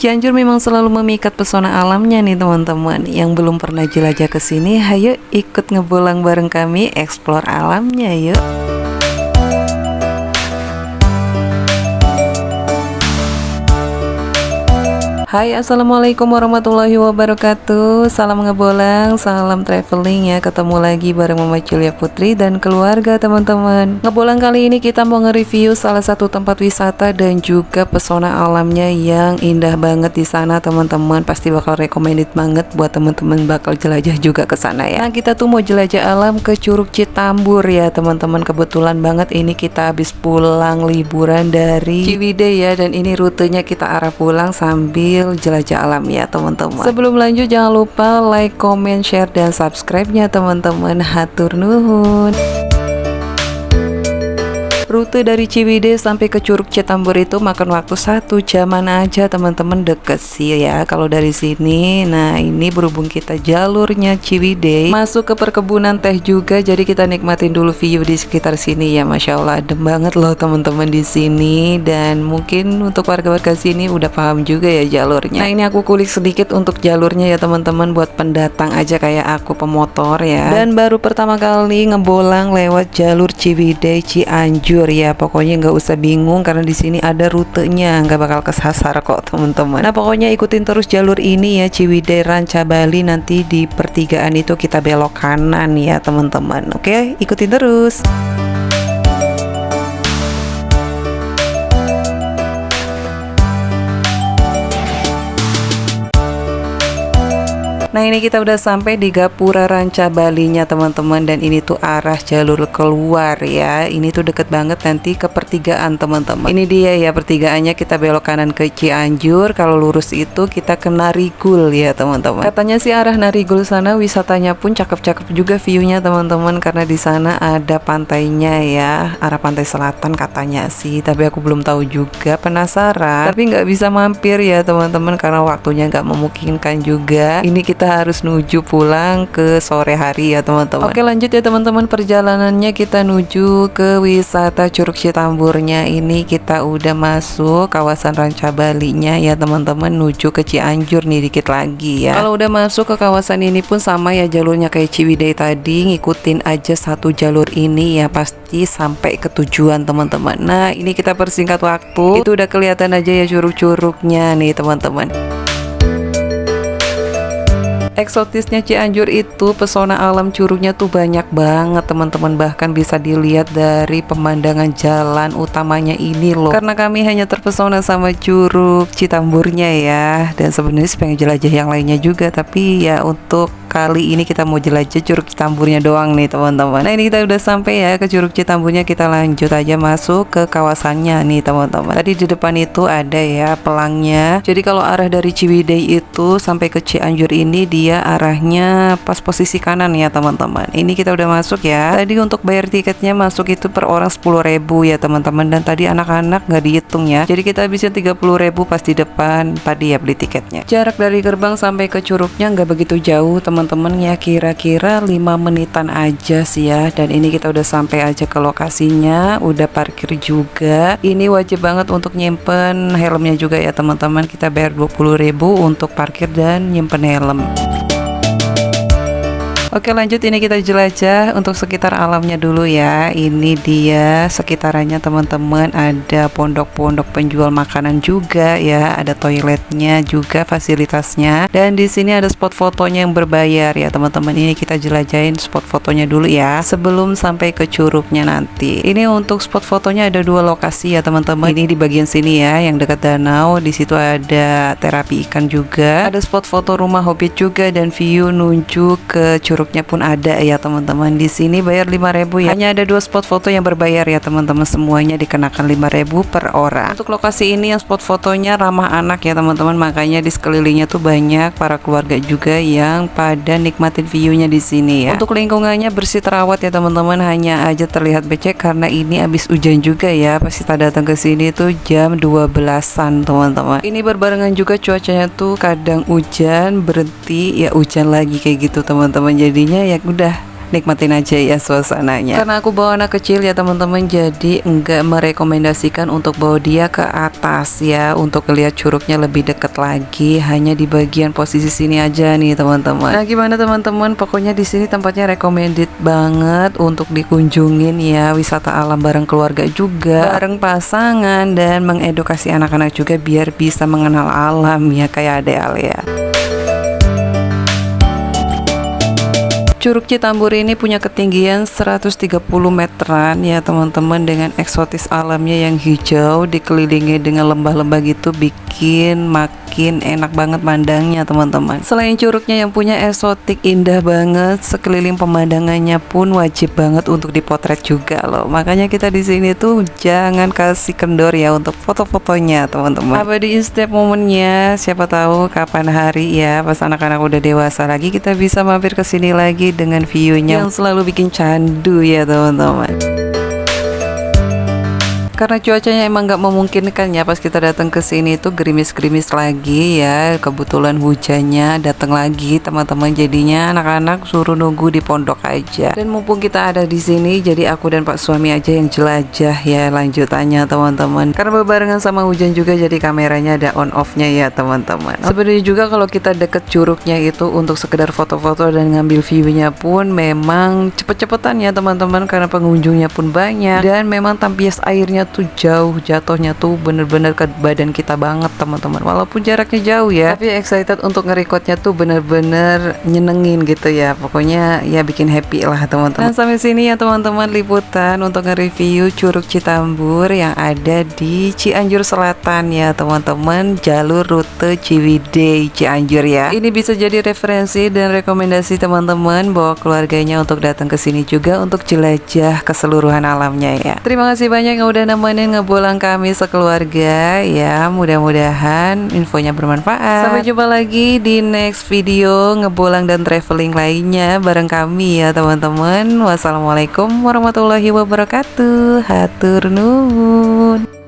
Cianjur memang selalu memikat pesona alamnya nih teman-teman. Yang belum pernah jelajah ke sini, hayo ikut ngebolang bareng kami explore alamnya yuk. Hai, assalamualaikum warahmatullahi wabarakatuh. Salam ngebolang, salam traveling ya. Ketemu lagi bareng Mama Julia Putri dan keluarga teman-teman. Ngebolang kali ini kita mau nge-review salah satu tempat wisata dan juga pesona alamnya yang indah banget di sana teman-teman. Pasti bakal recommended banget buat teman-teman bakal jelajah juga ke sana ya. Nah, kita tuh mau jelajah alam ke Curug Citambur ya teman-teman. Kebetulan banget ini kita habis pulang liburan dari Ciwidey ya, dan ini rutenya kita arah pulang sambil jelajah alam ya teman-teman. Sebelum lanjut jangan lupa like, comment, share, dan subscribe-nya teman-teman. Hatur nuhun. Rute dari Ciwidey sampai ke Curug Citambur itu makan waktu 1 jaman aja teman-teman, deket sih ya kalau dari sini. Nah ini berhubung kita jalurnya Ciwidey masuk ke perkebunan teh juga, jadi kita nikmatin dulu view di sekitar sini ya. Masya Allah adem banget loh teman-teman di sini, dan mungkin untuk warga-warga sini udah paham juga ya jalurnya. Nah ini aku kulik sedikit untuk jalurnya ya teman-teman, buat pendatang aja kayak aku pemotor ya, dan baru pertama kali ngebolang lewat jalur Ciwidey Cianjur ya. Pokoknya nggak usah bingung karena di sini ada rutenya, nggak bakal kesasar kok teman-teman. Nah pokoknya ikutin terus jalur ini ya, Ciwidey Ranca Bali. Nanti di pertigaan itu kita belok kanan ya teman-teman. Oke, ikutin terus. Nah ini kita udah sampai di Gapura Ranca Balinya teman-teman, dan ini tuh arah jalur keluar ya. Ini tuh deket banget nanti ke pertigaan teman-teman. Ini dia ya pertigaannya, kita belok kanan ke Cianjur. Kalau lurus itu kita ke Narigul ya teman-teman. Katanya sih arah Narigul sana wisatanya pun cakep-cakep juga viewnya teman-teman, karena di sana ada pantainya ya, arah pantai selatan katanya sih. Tapi aku belum tahu juga, penasaran. Tapi nggak bisa mampir ya teman-teman karena waktunya nggak memungkinkan juga. Ini kita harus nuju pulang ke sore hari ya teman-teman. Oke lanjut ya teman-teman, perjalanannya kita nuju ke wisata Curug Citamburnya. Ini kita udah masuk kawasan Ranca Balinya ya teman-teman, nuju ke Cianjur nih dikit lagi ya. Kalau udah masuk ke kawasan ini pun sama ya jalurnya kayak Ciwidey tadi, ngikutin aja satu jalur ini ya, pasti sampai ke tujuan teman-teman. Nah ini kita persingkat waktu, itu udah kelihatan aja ya curug-curugnya nih teman-teman. Eksotisnya Cianjur itu pesona alam curugnya tuh banyak banget teman-teman, bahkan bisa dilihat dari pemandangan jalan utamanya ini loh. Karena kami hanya terpesona sama Curug Citamburnya ya, dan sebenarnya pengen jelajah yang lainnya juga, tapi ya untuk kali ini kita mau jelajah Curug Citamburnya doang nih teman-teman. Nah ini kita udah sampai ya ke Curug Citamburnya, kita lanjut aja masuk ke kawasannya nih teman-teman. Tadi di depan itu ada ya pelangnya. Jadi kalau arah dari Ciwidey itu sampai ke Cianjur ini dia arahnya pas posisi kanan ya teman-teman. Ini kita udah masuk ya. Tadi untuk bayar tiketnya masuk itu per orang 10.000 ya teman-teman, dan tadi anak-anak nggak dihitung ya. Jadi kita habisnya 30.000 pas di depan tadi ya beli tiketnya. Jarak dari gerbang sampai ke curugnya nggak begitu jauh teman-teman ya, kira-kira 5 menitan aja sih ya. Dan ini kita udah sampai aja ke lokasinya, udah parkir juga. Ini wajib banget untuk nyimpen helmnya juga ya teman-teman. Kita bayar 20.000 untuk parkir dan nyimpen helm. Oke lanjut, ini kita jelajah untuk sekitar alamnya dulu ya. Ini dia sekitarannya teman-teman, ada pondok-pondok penjual makanan juga ya, ada toiletnya juga fasilitasnya, dan di sini ada spot fotonya yang berbayar ya teman-teman. Ini kita jelajahin spot fotonya dulu ya sebelum sampai ke curugnya nanti. Ini untuk spot fotonya ada 2 lokasi ya teman-teman. Ini di bagian sini ya yang dekat danau, di situ ada terapi ikan juga, ada spot foto rumah hobbit juga, dan view nuju ke curug pun ada ya teman-teman. Di sini bayar 5.000 ya. Hanya ada 2 spot foto yang berbayar ya teman-teman, semuanya dikenakan 5.000 per orang. Untuk lokasi ini yang spot fotonya ramah anak ya teman-teman, makanya di sekelilingnya tuh banyak para keluarga juga yang pada nikmatin view-nya di sini ya. Untuk lingkungannya bersih terawat ya teman-teman, hanya aja terlihat becek karena ini habis hujan juga ya. Pas kita datang ke sini tuh jam 12-an teman-teman. Ini berbarengan juga cuacanya tuh kadang hujan berhenti ya hujan lagi kayak gitu teman-teman. Jadinya ya udah nikmatin aja ya suasananya. Karena aku bawa anak kecil ya teman-teman, jadi enggak merekomendasikan untuk bawa dia ke atas ya, untuk lihat curugnya lebih dekat lagi, hanya di bagian posisi sini aja nih teman-teman. Nah gimana teman-teman, pokoknya di sini tempatnya recommended banget untuk dikunjungin ya, wisata alam bareng keluarga juga, bareng pasangan, dan mengedukasi anak-anak juga biar bisa mengenal alam ya, kayak Ade Alia. Curug Citambur ini punya ketinggian 130 meteran ya teman-teman, dengan eksotis alamnya yang hijau dikelilingi dengan lembah-lembah gitu, bikin makin enak banget mandangnya teman-teman. Selain curugnya yang punya eksotik indah banget, sekeliling pemandangannya pun wajib banget untuk dipotret juga loh. Makanya kita di sini tuh jangan kasih kendor ya untuk foto-fotonya teman-teman. Abadiin setiap momennya, siapa tahu kapan hari ya pas anak-anak udah dewasa lagi kita bisa mampir ke sini lagi dengan view-nya yang selalu bikin candu ya teman-teman. Karena cuacanya emang nggak memungkinkan ya, pas kita datang ke sini tuh gerimis-gerimis lagi ya, kebetulan hujannya datang lagi teman-teman, jadinya anak-anak suruh nunggu di pondok aja. Dan mumpung kita ada di sini, jadi aku dan Pak suami aja yang jelajah ya lanjutannya teman-teman. Karena berbarengan sama hujan juga, jadi kameranya ada on off-nya ya teman-teman. Sebenarnya juga kalau kita deket curugnya itu untuk sekedar foto-foto dan ngambil view-nya pun memang cepet-cepetan ya teman-teman, karena pengunjungnya pun banyak dan memang tampias airnya tuh jauh, jatuhnya tuh bener-bener ke badan kita banget teman-teman, walaupun jaraknya jauh ya, tapi excited untuk nge-recordnya tuh bener-bener nyenengin gitu ya, pokoknya ya bikin happy lah teman-teman. Nah sampai sini ya teman-teman liputan untuk nge-review Curug Citambur yang ada di Cianjur Selatan ya teman-teman, jalur rute Ciwidey Cianjur ya. Ini bisa jadi referensi dan rekomendasi teman-teman bawa keluarganya untuk datang ke sini juga untuk jelajah keseluruhan alamnya ya. Terima kasih banyak yang udah nemenin ngebolang kami sekeluarga ya, mudah-mudahan infonya bermanfaat. Sampai jumpa lagi di next video ngebolang dan traveling lainnya bareng kami ya teman-teman. Wassalamualaikum warahmatullahi wabarakatuh. Hatur nuhun.